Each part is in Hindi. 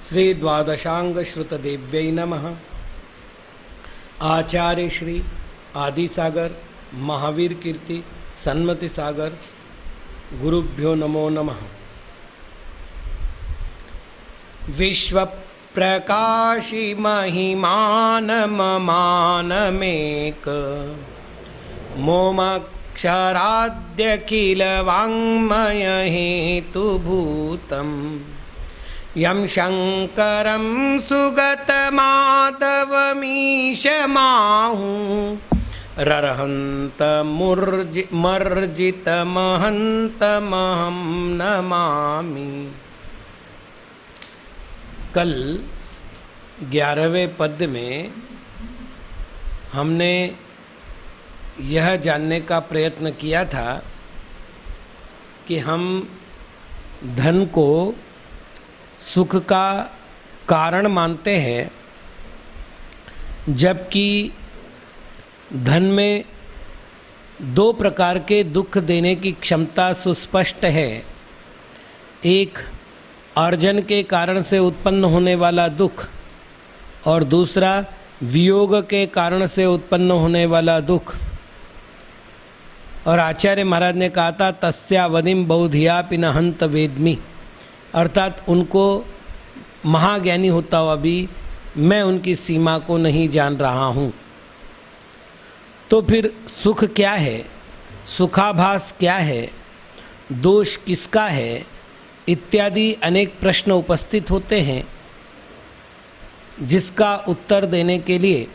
श्री द्वादशांग श्रुतदेव्यै नमः। आचार्य श्री आदिसागर महावीर कीर्ति सन्मति सागर गुरुभ्यो नमो नमः। विश्व प्रकाशी महिमानममानमेक मोमक्षराद्यखिल वाङ्मय हेतुभूतम् यं शङ्करं सुगतमाधवमीशमाहु ररहन्तमर्जितमहन्तमहं नमामि। कल 11वें पद्य में हमने यह जानने का प्रयत्न किया था कि हम धन को सुख का कारण मानते हैं, जबकि धन में दो प्रकार के दुख देने की क्षमता सुस्पष्ट है। एक अर्जन के कारण से उत्पन्न होने वाला दुख और दूसरा वियोग के कारण से उत्पन्न होने वाला दुख। और आचार्य महाराज ने कहा था तस्यावधिम बौधियापि न हंत वेद्मि, अर्थात उनको महाज्ञानी होता हुआ भी मैं उनकी सीमा को नहीं जान रहा हूँ। तो फिर सुख क्या है, सुखाभास क्या है, दोष किसका है, इत्यादि अनेक प्रश्न उपस्थित होते हैं, जिसका उत्तर देने के लिए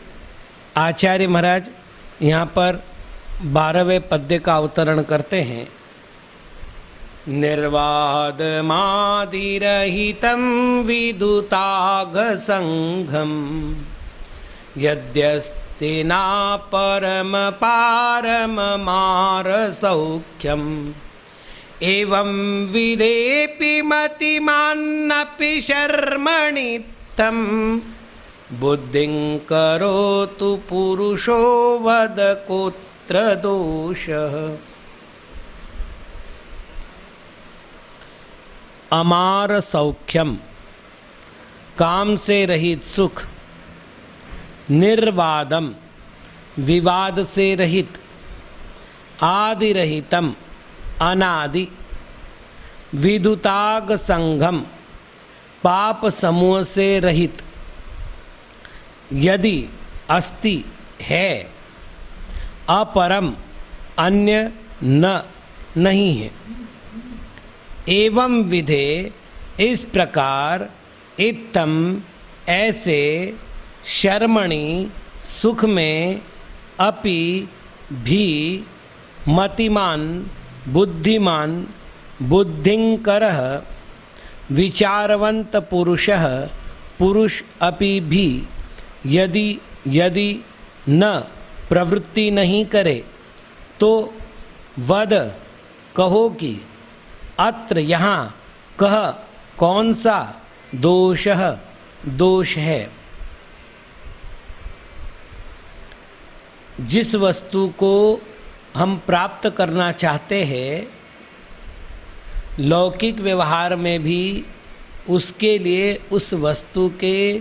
आचार्य महाराज यहाँ पर 12वें पद्य का अवतरण करते हैं। निर्वादमादिरहितं विदुताघसंघं यद्यस्ति ना परम पारममारसौख्यम् एवं विदेपि मतिमान्नपि शर्मणित्थं बुद्धिं करोतु पुरुषो वद कोत्र दोषः। अमार सौख्यम, काम से रहित सुख, निर्वादम, विवाद से रहित, आदि रहितम, अनादि, विदुताग संघम, पाप समूह से रहित, यदि अस्ति है, अपरम अन्य न नहीं है, एवं विधे इस प्रकार, इत्थम ऐसे, शर्मणि सुख में, अपि भी, मतिमान बुद्धिमान, बुद्धिंकरः विचारवंत पुरुषः पुरुष अपि भी यदि यदि न प्रवृत्ति नहीं करे तो वद कहो कि अत्र यहाँ कह कौन सा दोषः दोष है। जिस वस्तु को हम प्राप्त करना चाहते हैं, लौकिक व्यवहार में भी उसके लिए उस वस्तु के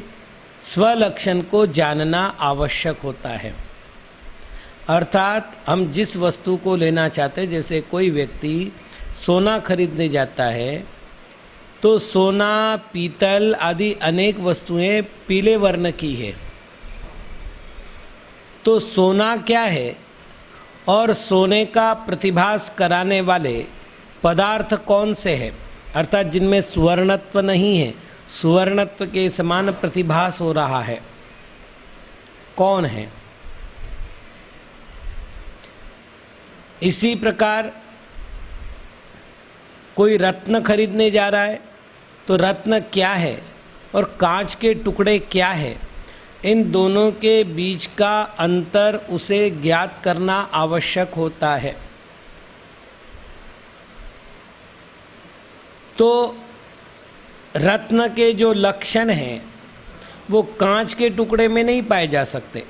स्वलक्षण को जानना आवश्यक होता है। अर्थात हम जिस वस्तु को लेना चाहते हैं, जैसे कोई व्यक्ति सोना खरीदने जाता है तो सोना, पीतल आदि अनेक वस्तुएं पीले वर्ण की है। तो सोना क्या है और सोने का प्रतिभास कराने वाले पदार्थ कौन से हैं, अर्थात जिनमें सुवर्णत्व नहीं है, सुवर्णत्व के समान प्रतिभास हो रहा है, कौन है। इसी प्रकार कोई रत्न खरीदने जा रहा है तो रत्न क्या है और कांच के टुकड़े क्या है, इन दोनों के बीच का अंतर उसे ज्ञात करना आवश्यक होता है। तो रत्न के जो लक्षण हैं वो कांच के टुकड़े में नहीं पाए जा सकते।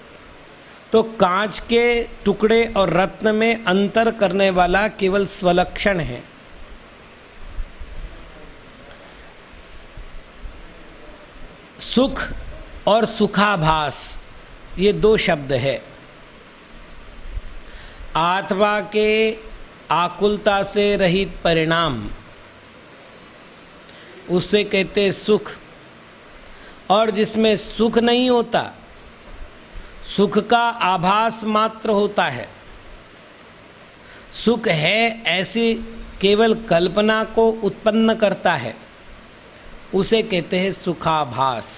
तो कांच के टुकड़े और रत्न में अंतर करने वाला केवल स्वलक्षण है। सुख और सुखाभास ये दो शब्द है। आत्मा के आकुलता से रहित परिणाम उससे कहते हैं सुख, और जिसमें सुख नहीं होता, सुख का आभास मात्र होता है, सुख है ऐसी केवल कल्पना को उत्पन्न करता है, उसे कहते हैं सुखाभास।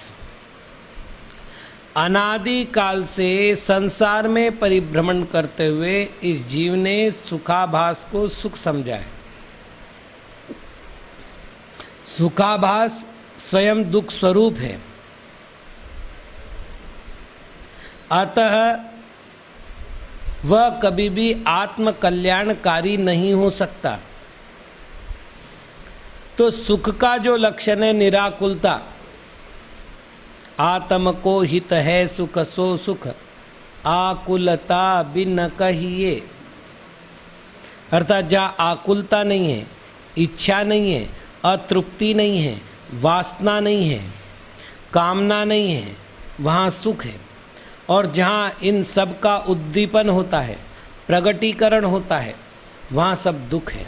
अनादि काल से संसार में परिभ्रमण करते हुए इस जीव ने सुखाभास को सुख समझा है। सुखाभास स्वयं दुख स्वरूप है, अतः वह कभी भी आत्म कल्याणकारी नहीं हो सकता। तो सुख का जो लक्षण है निराकुलता, आत्म को हित है सुख सो सुख, आकुलता बिन कहिए। अर्थात जहाँ आकुलता नहीं है, इच्छा नहीं है, अतृप्ति नहीं है, वासना नहीं है, कामना नहीं है, वहाँ सुख है। और जहाँ इन सब का उद्दीपन होता है, प्रगटीकरण होता है, वहाँ सब दुख है।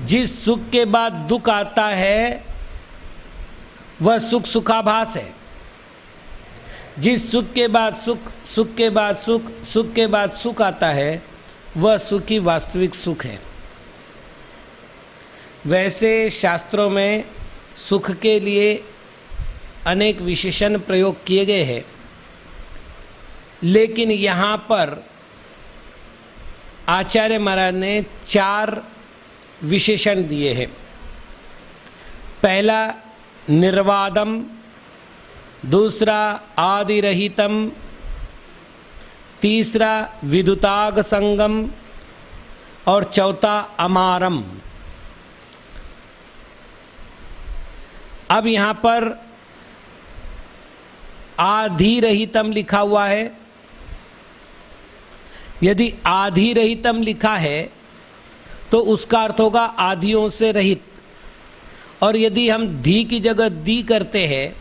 जिस सुख के बाद दुख आता है वह सुख सुखाभास है। जिस सुख के बाद सुख, सुख के बाद सुख, सुख के बाद सुख आता है, वह सुख ही वास्तविक सुख है। वैसे शास्त्रों में सुख के लिए अनेक विशेषण प्रयोग किए गए हैं, लेकिन यहाँ पर आचार्य महाराज ने 4 विशेषण दिए हैं। पहला निर्वादम, दूसरा आदिरहितम, तीसरा विदुताग संगम और चौथा अमारम। अब यहां पर आधिरहितम लिखा हुआ है। यदि आधिरहितम लिखा है तो उसका अर्थ होगा आधियों से रहित, और यदि हम धी की जगह दी करते हैं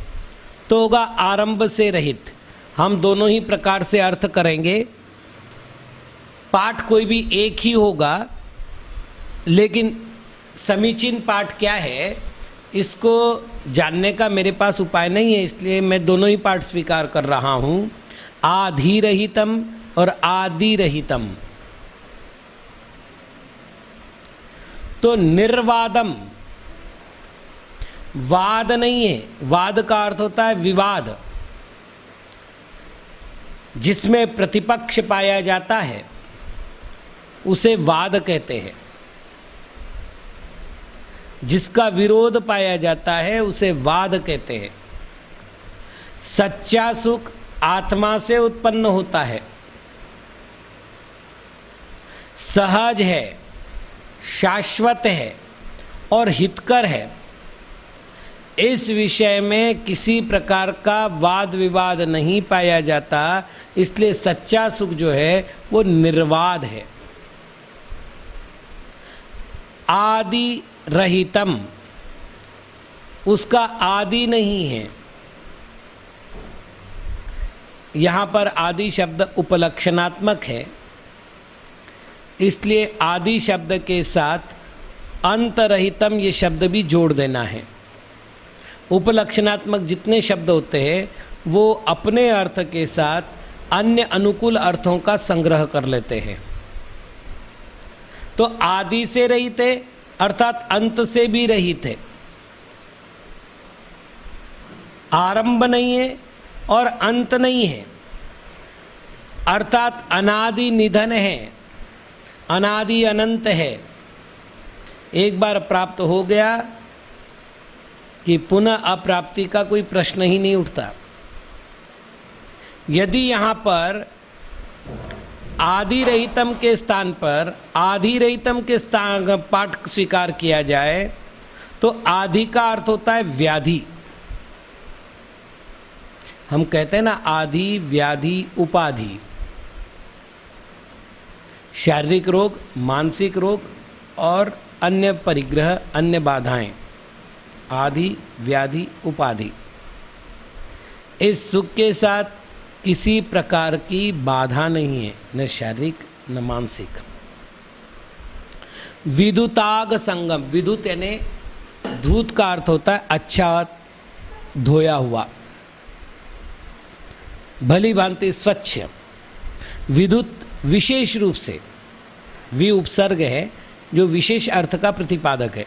तो होगा आरंभ से रहित। हम दोनों ही प्रकार से अर्थ करेंगे। पाठ कोई भी एक ही होगा, लेकिन समीचीन पाठ क्या है इसको जानने का मेरे पास उपाय नहीं है, इसलिए मैं दोनों ही पाठ स्वीकार कर रहा हूं, आधिरहितम और आदिरहितम। तो निर्वादम, वाद नहीं है। वाद का अर्थ होता है विवाद, जिसमें प्रतिपक्ष पाया जाता है उसे वाद कहते हैं। जिसका विरोध पाया जाता है उसे वाद कहते हैं। सच्चा सुख आत्मा से उत्पन्न होता है, सहज है, शाश्वत है और हितकर है। इस विषय में किसी प्रकार का वाद विवाद नहीं पाया जाता, इसलिए सच्चा सुख जो है वो निर्वाद है। आदि रहितम, उसका आदि नहीं है। यहां पर आदि शब्द उपलक्षणात्मक है, इसलिए आदि शब्द के साथ अंतरहितम ये शब्द भी जोड़ देना है। उपलक्षणात्मक जितने शब्द होते हैं वो अपने अर्थ के साथ अन्य अनुकूल अर्थों का संग्रह कर लेते हैं। तो आदि से रहित है अर्थात अंत से भी रहित है, आरंभ नहीं है और अंत नहीं है, अर्थात अनादि निधन है, अनादि अनंत है। एक बार प्राप्त हो गया कि पुनः अप्राप्ति का कोई प्रश्न ही नहीं उठता। यदि यहां पर आदि रहितम के स्थान पर आधि रहितम के स्थान पाठ स्वीकार किया जाए तो आधि का अर्थ होता है व्याधि। हम कहते हैं ना आधि, व्याधि, उपाधि। शारीरिक रोग, मानसिक रोग और अन्य परिग्रह, अन्य बाधाएं। आदि व्याधि उपाधि। इस सुख के साथ किसी प्रकार की बाधा नहीं है, न शारीरिक न मानसिक। विद्युताग संगम, विद्युत यानी धूत का अर्थ होता है अच्छा धोया हुआ, भली भांति स्वच्छ। विद्युत विशेष रूप से, वि उपसर्ग है जो विशेष अर्थ का प्रतिपादक है।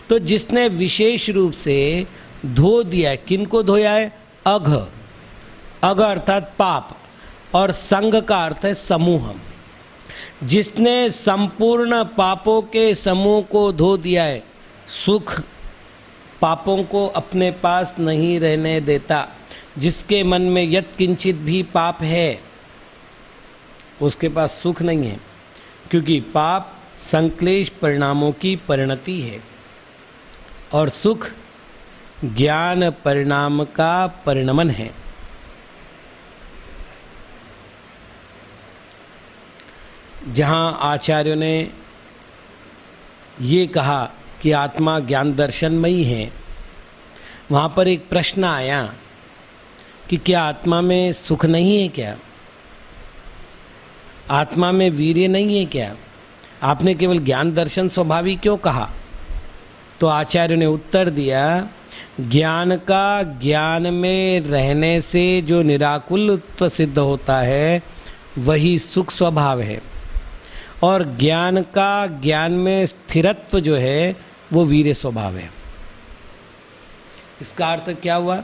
तो जिसने विशेष रूप से धो दिया है, किनको धोया है? अघ, अघ अर्थात पाप, और संग का अर्थ है समूह। जिसने संपूर्ण पापों के समूह को धो दिया है, सुख पापों को अपने पास नहीं रहने देता। जिसके मन में यत् किंचित भी पाप है, उसके पास सुख नहीं है, क्योंकि पाप संक्लेश परिणामों की परिणति है और सुख ज्ञान परिणाम का परिणमन है। जहां आचार्यों ने ये कहा कि आत्मा ज्ञान दर्शनमयी है, वहां पर एक प्रश्न आया कि क्या आत्मा में सुख नहीं है क्या? आत्मा में वीर्य नहीं है क्या? आपने केवल ज्ञान दर्शन स्वभावी क्यों कहा? तो आचार्य ने उत्तर दिया, ज्ञान का ज्ञान में रहने से जो निराकुलत्व सिद्ध होता है वही सुख स्वभाव है, और ज्ञान का ज्ञान में स्थिरत्व जो है वो वीर्य स्वभाव है। इसका अर्थ क्या हुआ?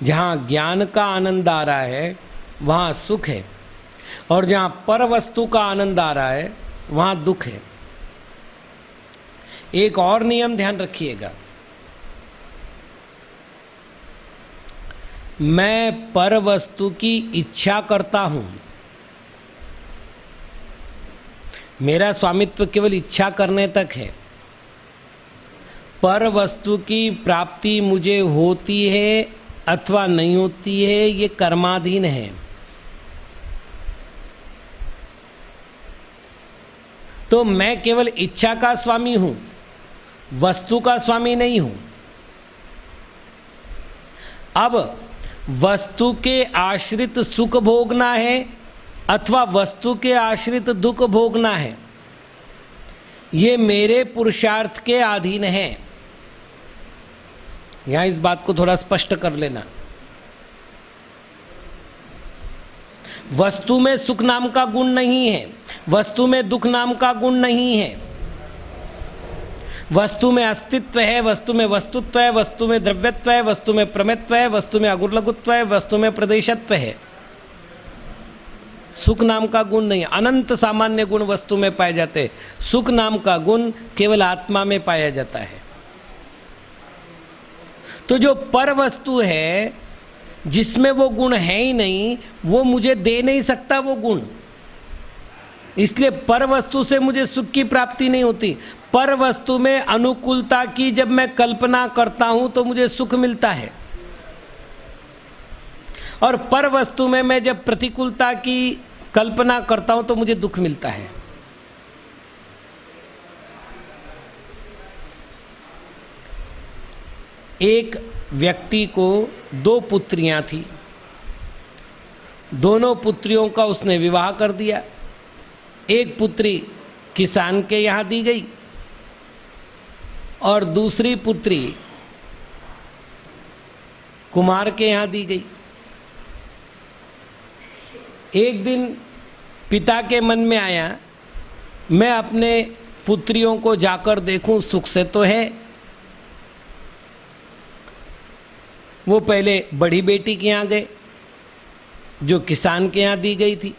जहां ज्ञान का आनंद आ रहा है वहां सुख है, और जहां पर वस्तु का आनंद आ रहा है वहां दुख है। एक और नियम ध्यान रखिएगा, मैं पर वस्तु की इच्छा करता हूं, मेरा स्वामित्व केवल इच्छा करने तक है। पर वस्तु की प्राप्ति मुझे होती है अथवा नहीं होती है, ये कर्माधीन है। तो मैं केवल इच्छा का स्वामी हूं, वस्तु का स्वामी नहीं हूं। अब वस्तु के आश्रित सुख भोगना है अथवा वस्तु के आश्रित दुख भोगना है, ये मेरे पुरुषार्थ के अधीन है। यहां इस बात को थोड़ा स्पष्ट कर लेना। वस्तु में सुख नाम का गुण नहीं है, वस्तु में दुख नाम का गुण नहीं है। वस्तु में अस्तित्व है, वस्तु में वस्तुत्व है, वस्तु में द्रव्यत्व है, वस्तु में प्रमेत्व है, वस्तु में अगुरलघुत्व है, वस्तु में प्रदेशत्व है। सुख नाम का गुण नहीं, अनंत सामान्य गुण वस्तु में पाए जाते हैं। सुख नाम का गुण केवल आत्मा में पाया जाता है। तो जो पर वस्तु है, जिसमें वो गुण है ही नहीं, वो मुझे दे नहीं सकता वो गुण। इसलिए पर वस्तु से मुझे सुख की प्राप्ति नहीं होती। पर वस्तु में अनुकूलता की जब मैं कल्पना करता हूं तो मुझे सुख मिलता है, और पर वस्तु में मैं जब प्रतिकूलता की कल्पना करता हूं तो मुझे दुख मिलता है। एक व्यक्ति को 2 पुत्रियां थी, दोनों पुत्रियों का उसने विवाह कर दिया। एक पुत्री किसान के यहां दी गई और दूसरी पुत्री कुमार के यहां दी गई। एक दिन पिता के मन में आया, मैं अपने पुत्रियों को जाकर देखूं, सुख से तो है। वो पहले बड़ी बेटी के यहां गए जो किसान के यहां दी गई थी।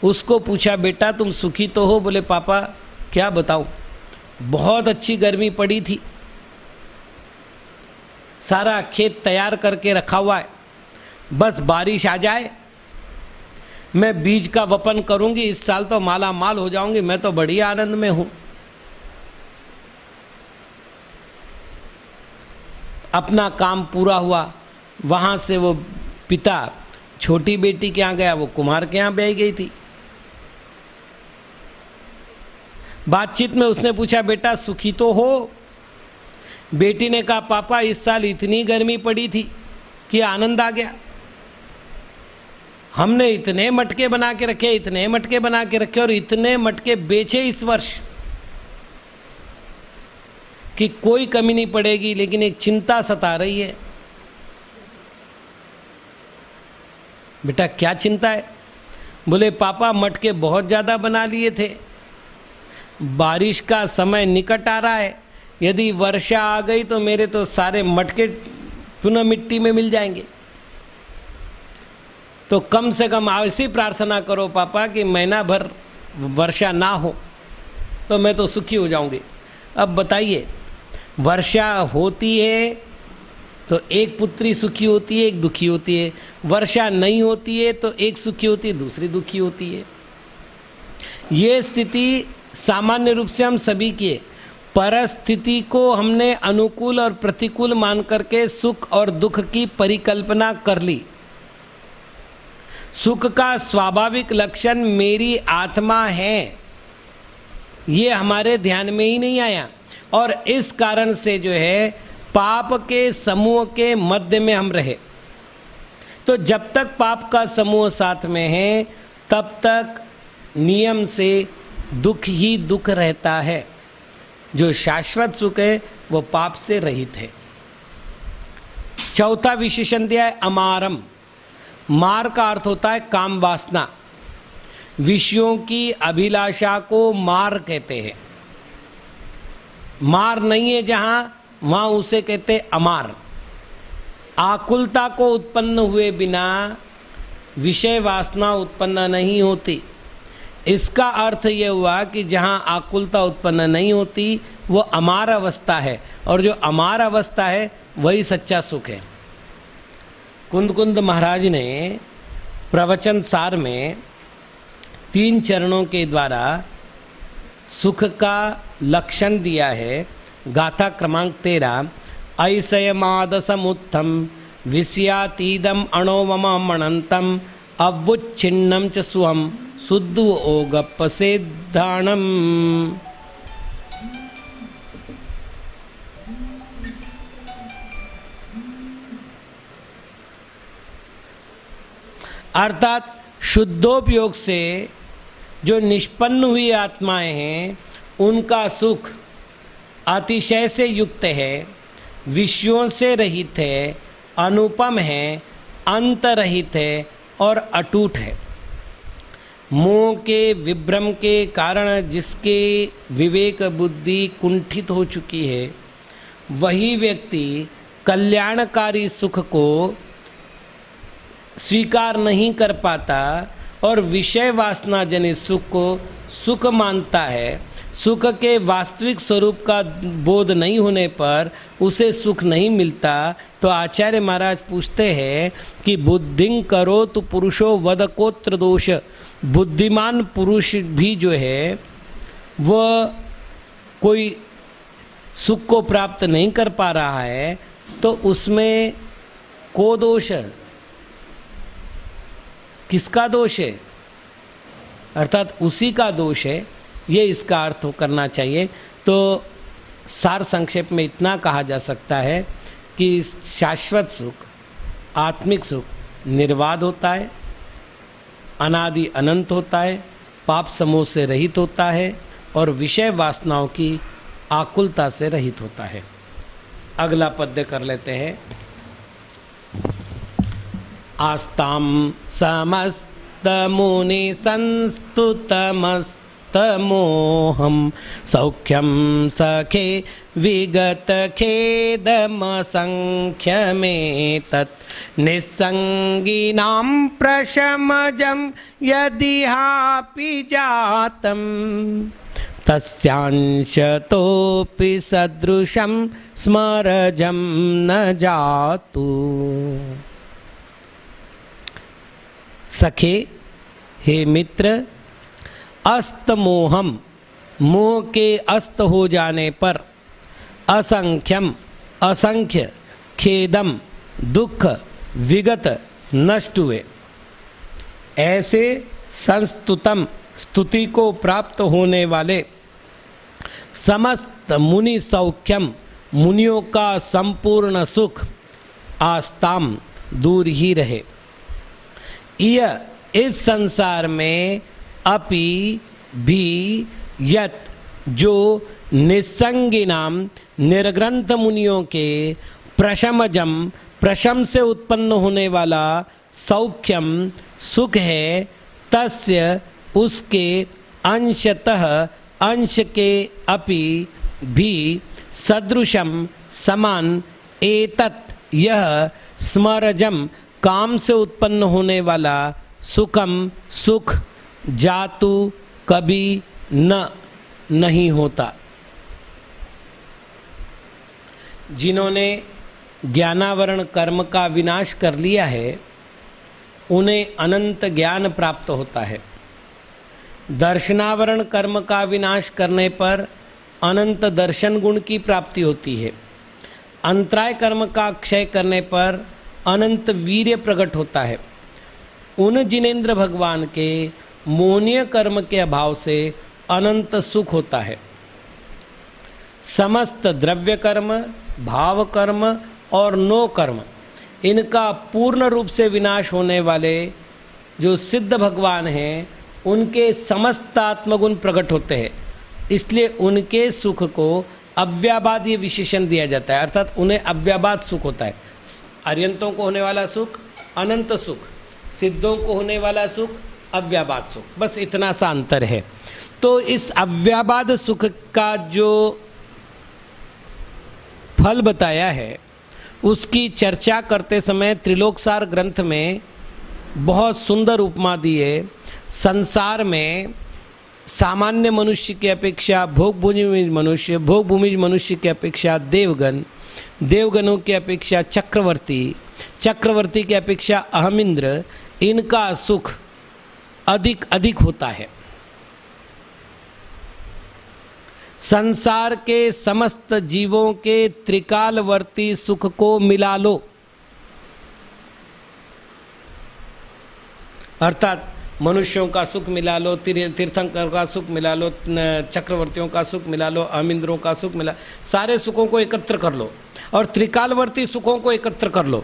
उसको पूछा, बेटा तुम सुखी तो हो? बोले पापा क्या बताऊं, बहुत अच्छी गर्मी पड़ी थी, सारा खेत तैयार करके रखा हुआ है, बस बारिश आ जाए मैं बीज का वपन करूंगी, इस साल तो माला माल हो जाऊंगी, मैं तो बड़ी आनंद में हूं। अपना काम पूरा हुआ, वहां से वो पिता छोटी बेटी के यहां गया, वो कुमार के यहां बैठ गई थी। बातचीत में उसने पूछा, बेटा सुखी तो हो? बेटी ने कहा पापा इस साल इतनी गर्मी पड़ी थी कि आनंद आ गया, हमने इतने मटके बना के रखे, इतने मटके बना के रखे और इतने मटके बेचे इस वर्ष कि कोई कमी नहीं पड़ेगी, लेकिन एक चिंता सता रही है। बेटा क्या चिंता है? बोले पापा मटके बहुत ज्यादा बना लिए थे, बारिश का समय निकट आ रहा है, यदि वर्षा आ गई तो मेरे तो सारे मटके पुनः मिट्टी में मिल जाएंगे। तो कम से कम ऐसी प्रार्थना करो पापा कि महीना भर वर्षा ना हो तो मैं तो सुखी हो जाऊंगी। अब बताइए, वर्षा होती है तो एक पुत्री सुखी होती है, एक दुखी होती है। वर्षा नहीं होती है तो एक सुखी होती है, दूसरी दुखी होती है। ये स्थिति सामान्य रूप से हम सभी की है। परिस्थिति को हमने अनुकूल और प्रतिकूल मान करके सुख और दुख की परिकल्पना कर ली। सुख का स्वाभाविक लक्षण मेरी आत्मा है, ये हमारे ध्यान में ही नहीं आया, और इस कारण से जो है पाप के समूह के मध्य में हम रहे। तो जब तक पाप का समूह साथ में है तब तक नियम से दुख ही दुख रहता है। जो शाश्वत सुख है वो पाप से रहित है। चौथा विशेषण दिया है अमारम। मार का अर्थ होता है काम वासना, विषयों की अभिलाषा को मार कहते हैं। मार नहीं है जहां, वहां उसे कहते अमार। आकुलता को उत्पन्न हुए बिना विषय वासना उत्पन्न नहीं होती। इसका अर्थ यह हुआ कि जहां आकुलता उत्पन्न नहीं होती वो अमार अवस्था है, और जो अमार अवस्था है वही सच्चा सुख है। कुंद महाराज ने प्रवचन सार में 3 चरणों के द्वारा सुख का लक्षण दिया है। गाथा क्रमांक 13, ऐसयमादसमुत्थम विषयातीदम अणोमम अनंतम अवुच्छिन्नम च सुहम शुद्ध ओगपसेद्धानम। अर्थात शुद्धोपयोग से जो निष्पन्न हुई आत्माएं हैं उनका सुख अतिशय से युक्त है, विषयों से रहित है, अनुपम है, अंतरहित है और अटूट है। मोह के विभ्रम के कारण जिसके विवेक बुद्धि कुंठित हो चुकी है वही व्यक्ति कल्याणकारी सुख को स्वीकार नहीं कर पाता और विषय वासना जनित सुख को सुख मानता है। सुख के वास्तविक स्वरूप का बोध नहीं होने पर उसे सुख नहीं मिलता। तो आचार्य महाराज पूछते हैं कि बुद्धिं करो तो पुरुषो वद कोत्र दोष। बुद्धिमान पुरुष भी जो है वह कोई सुख को प्राप्त नहीं कर पा रहा है तो उसमें को दोष है, किसका दोष है? अर्थात उसी का दोष है, ये इसका अर्थ करना चाहिए। तो सार संक्षेप में इतना कहा जा सकता है कि शाश्वत सुख, आत्मिक सुख निर्वाध होता है, अनादि अनंत होता है, पाप समूह से रहित होता है और विषय वासनाओं की आकुलता से रहित होता है। अगला पद्य कर लेते हैं। आस्ताम समस्त मुनि संस्तुतमस्तमोहम सौख्यम सखे विगत खेदम संख्यमेतत् निस्संगिनां प्रशमजं यदिहापि जातं तस्यांशतोऽपि सदृशं स्मरजं न जातु। सखे, हे मित्र, अस्त मोहम, मोह के अस्त हो जाने पर, असंख्यम, असंख्य, खेदम, दुख, विगत, नष्ट हुए, ऐसे संस्तुतम, स्तुति को प्राप्त होने वाले, समस्त मुनि सौख्यम, मुनियों का संपूर्ण सुख आस्ताम दूर ही रहे। यह इस संसार में अपि भी यत जो निसंगिनाम निर्ग्रंथ मुनियों के प्रशमजम प्रशम से उत्पन्न होने वाला सौख्यम सुख है, तस्य उसके अंशतः अंश के अपि भी सदृशम समान एतत् यह स्मरजम काम से उत्पन्न होने वाला सुखम सुख जातु कभी नहीं होता। जिन्होंने ज्ञानावरण कर्म का विनाश कर लिया है उन्हें अनंत ज्ञान प्राप्त होता है। दर्शनावरण कर्म का विनाश करने पर अनंत दर्शन गुण की प्राप्ति होती है। अंतराय कर्म का क्षय करने पर अनंत वीर्य प्रकट होता है। उन जिनेंद्र भगवान के मोहनीय कर्म के अभाव से अनंत सुख होता है। समस्त द्रव्य कर्म, भाव कर्म और नो कर्म, इनका पूर्ण रूप से विनाश होने वाले जो सिद्ध भगवान हैं उनके समस्त आत्मगुण प्रकट होते हैं। इसलिए उनके सुख को अव्याबाद ये विशेषण दिया जाता है, अर्थात उन्हें अव्याबाद सुख होता है। अर्यंतों को होने वाला सुख अनंत सुख, सिद्धों को होने वाला सुख अव्याबाद सुख, बस इतना सा अंतर है। तो इस अव्याबाद सुख का जो फल बताया है उसकी चर्चा करते समय त्रिलोकसार ग्रंथ में बहुत सुंदर उपमा दी है। संसार में सामान्य मनुष्य की अपेक्षा भोगभूमि मनुष्य, भोगभूमि मनुष्य की अपेक्षा देवगण, देवगणों की अपेक्षा चक्रवर्ती, चक्रवर्ती की अपेक्षा अहमिंद्र, इनका सुख अधिक अधिक होता है। संसार के समस्त जीवों के त्रिकालवर्ती सुख को मिला लो, अर्थात मनुष्यों का सुख मिला लो, तीर्थंकर का सुख मिला लो, चक्रवर्तियों का सुख मिला लो, अमिंद्रों का सुख मिला, सारे सुखों को एकत्र कर लो और त्रिकालवर्ती सुखों को एकत्र कर लो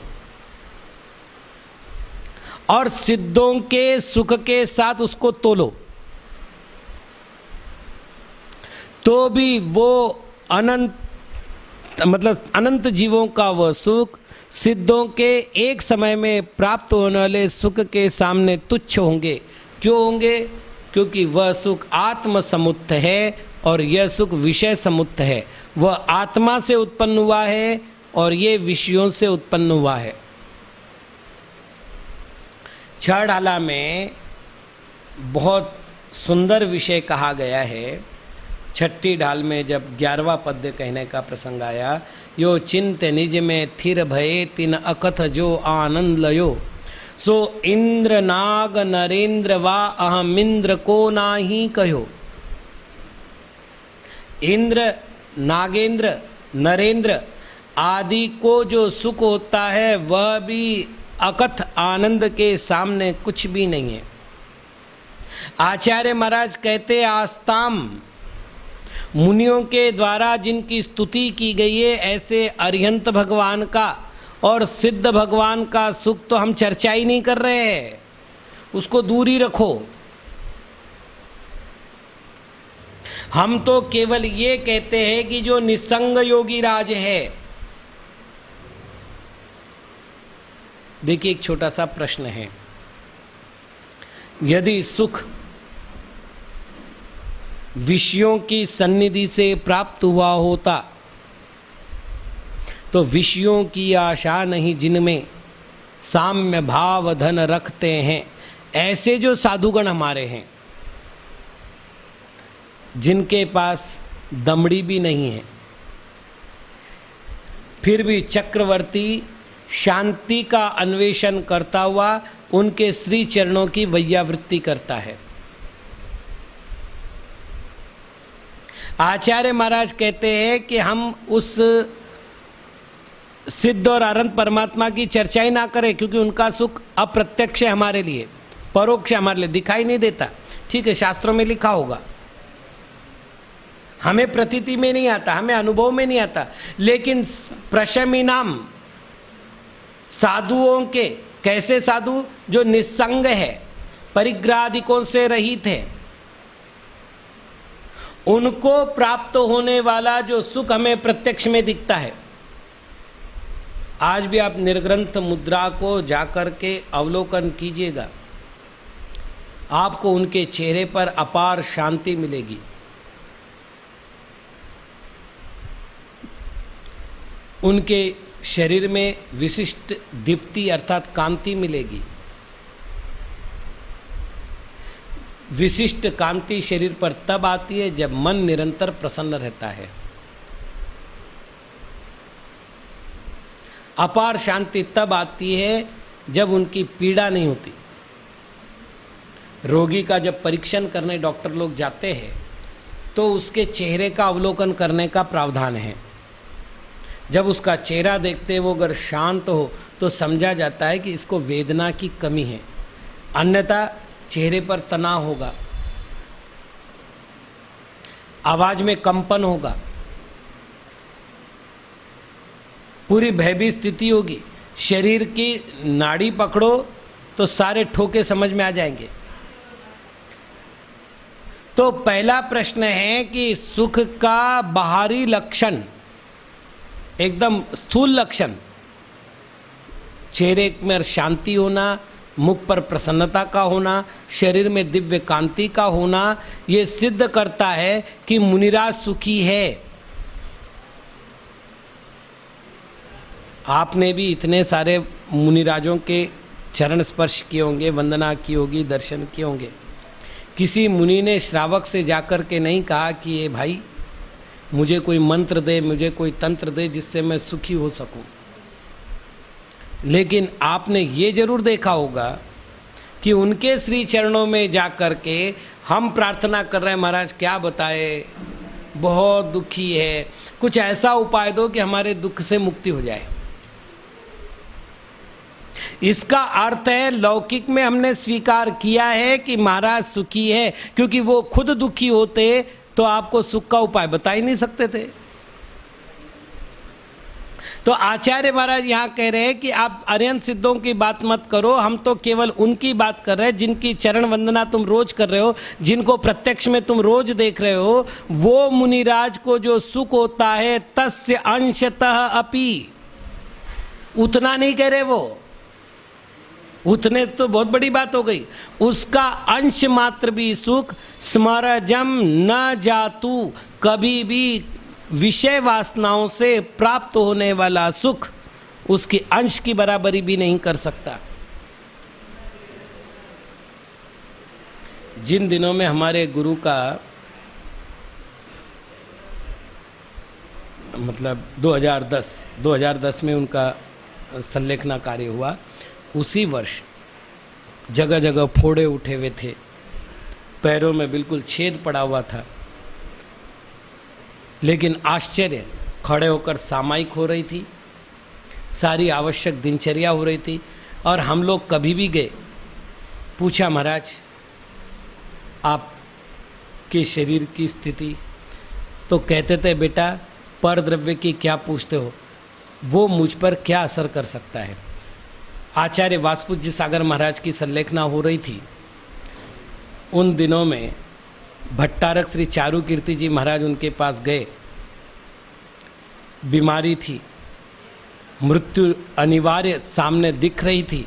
और सिद्धों के सुख के साथ उसको तोलो, तो भी वो अनंत, मतलब अनंत जीवों का वह सुख सिद्धों के एक समय में प्राप्त होने वाले सुख के सामने तुच्छ होंगे। क्यों होंगे? क्योंकि वह सुख आत्म समुत्थ है और यह सुख विषय समुत्थ है। वह आत्मा से उत्पन्न हुआ है और ये विषयों से उत्पन्न हुआ है। छह डाला में बहुत सुंदर विषय कहा गया है। छठी ढाल में जब 11वां पद्य कहने का प्रसंग आया, यो चिंत निज में थिर भये तिन अकथ जो आनंद लयो, सो इंद्र नाग नरेंद्र वा अहमिंद्र को नाही कहो। इंद्र, नागेंद्र, नरेंद्र आदि को जो सुख होता है वह भी अकथ आनंद के सामने कुछ भी नहीं है। आचार्य महाराज कहते आस्ताम, मुनियों के द्वारा जिनकी स्तुति की गई है ऐसे अरिहंत भगवान का और सिद्ध भगवान का सुख तो हम चर्चा ही नहीं कर रहे हैं, उसको दूर ही रखो। हम तो केवल ये कहते हैं कि जो निसंग योगी राज है। देखिए, एक छोटा सा प्रश्न है, यदि सुख विषयों की सन्निधि से प्राप्त हुआ होता तो विषयों की आशा नहीं जिनमें साम्य भाव धन रखते हैं, ऐसे जो साधुगण हमारे हैं जिनके पास दमड़ी भी नहीं है, फिर भी चक्रवर्ती शांति का अन्वेषण करता हुआ उनके श्री चरणों की वैयावृत्ति करता है। आचार्य महाराज कहते हैं कि हम उस सिद्ध और अनंत परमात्मा की चर्चा ही ना करें, क्योंकि उनका सुख अप्रत्यक्ष है हमारे लिए, परोक्ष हमारे लिए, दिखाई नहीं देता। ठीक है, शास्त्रों में लिखा होगा, हमें प्रतीति में नहीं आता, हमें अनुभव में नहीं आता, लेकिन प्रशमिनाम साधुओं के, कैसे साधु? जो निस्संग है, परिग्रादिकों से रहित है, उनको प्राप्त होने वाला जो सुख हमें प्रत्यक्ष में दिखता है। आज भी आप निर्ग्रंथ मुद्रा को जाकर के अवलोकन कीजिएगा, आपको उनके चेहरे पर अपार शांति मिलेगी। उनके शरीर में विशिष्ट दीप्ति अर्थात कांति मिलेगी। विशिष्ट कांति शरीर पर तब आती है जब मन निरंतर प्रसन्न रहता है। अपार शांति तब आती है जब उनकी पीड़ा नहीं होती। रोगी का जब परीक्षण करने डॉक्टर लोग जाते हैं तो उसके चेहरे का अवलोकन करने का प्रावधान है। जब उसका चेहरा देखते वो अगर शांत हो तो समझा जाता है कि इसको वेदना की कमी है, अन्यथा चेहरे पर तनाव होगा, आवाज में कंपन होगा, पूरी भयभीत स्थिति होगी। शरीर की नाड़ी पकड़ो तो सारे ठोके समझ में आ जाएंगे। तो पहला प्रश्न है कि सुख का बाहरी लक्षण, एकदम स्थूल लक्षण, चेहरे में शांति होना, मुख पर प्रसन्नता का होना, शरीर में दिव्य कांति का होना, ये सिद्ध करता है कि मुनिराज सुखी है। आपने भी इतने सारे मुनिराजों के चरण स्पर्श किए होंगे, वंदना की होगी, दर्शन किए होंगे। किसी मुनि ने श्रावक से जाकर के नहीं कहा कि ये भाई मुझे कोई मंत्र दे, मुझे कोई तंत्र दे जिससे मैं सुखी हो सकूं। लेकिन आपने ये जरूर देखा होगा कि उनके श्री चरणों में जाकर के हम प्रार्थना कर रहे हैं, महाराज क्या बताए, बहुत दुखी है, कुछ ऐसा उपाय दो कि हमारे दुख से मुक्ति हो जाए। इसका अर्थ है लौकिक में हमने स्वीकार किया है कि महाराज सुखी है, क्योंकि वो खुद दुखी होते तो आपको सुख का उपाय बता ही नहीं सकते थे। तो आचार्य महाराज यहां कह रहे हैं कि आप आर्यन सिद्धों की बात मत करो, हम तो केवल उनकी बात कर रहे हैं जिनकी चरण वंदना तुम रोज कर रहे हो, जिनको प्रत्यक्ष में तुम रोज देख रहे हो। वो मुनिराज को जो सुख होता है तस्य अंशतः अपि, उतना नहीं कह रहे वो, उतने तो बहुत बड़ी बात हो गई, उसका अंश मात्र भी सुख स्मरजम न जातु, कभी भी विषय वासनाओं से प्राप्त होने वाला सुख उसके अंश की बराबरी भी नहीं कर सकता। जिन दिनों में हमारे गुरु का मतलब 2010 में उनका संलेखना कार्य हुआ, उसी वर्ष जगह जगह फोड़े उठे हुए थे, पैरों में बिल्कुल छेद पड़ा हुआ था, लेकिन आश्चर्य, खड़े होकर सामायिक हो रही थी, सारी आवश्यक दिनचर्या हो रही थी। और हम लोग कभी भी गए, पूछा महाराज आपके शरीर की स्थिति, तो कहते थे बेटा पर द्रव्य की क्या पूछते हो, वो मुझ पर क्या असर कर सकता है। आचार्य वासपूज्य सागर महाराज की संलेखना हो रही थी। उन दिनों में भट्टारक श्री चारू कीर्ति जी महाराज उनके पास गए, बीमारी थी, मृत्यु अनिवार्य सामने दिख रही थी।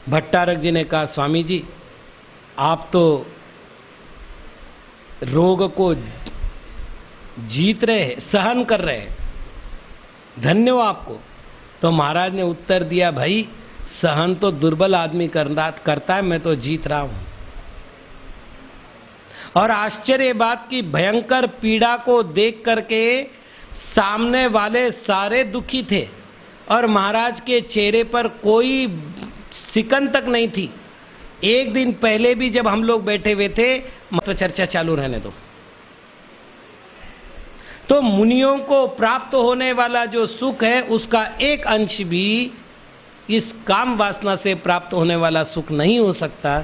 भट्टारक जी ने कहा स्वामी जी आप तो रोग को जीत रहे हैं, सहन कर रहे हैं, धन्य हो आपको। तो महाराज ने उत्तर दिया भाई सहन तो दुर्बल आदमी करता है, मैं तो जीत रहा हूं। और आश्चर्य बात की भयंकर पीड़ा को देख करके सामने वाले सारे दुखी थे और महाराज के चेहरे पर कोई सिकन तक नहीं थी। एक दिन पहले भी जब हम लोग बैठे हुए थे, तो चर्चा चालू रहने दो। तो मुनियों को प्राप्त होने वाला जो सुख है उसका एक अंश भी इस काम वासना से प्राप्त होने वाला सुख नहीं हो सकता।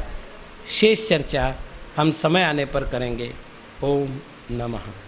शेष चर्चा हम समय आने पर करेंगे। ओम नमः।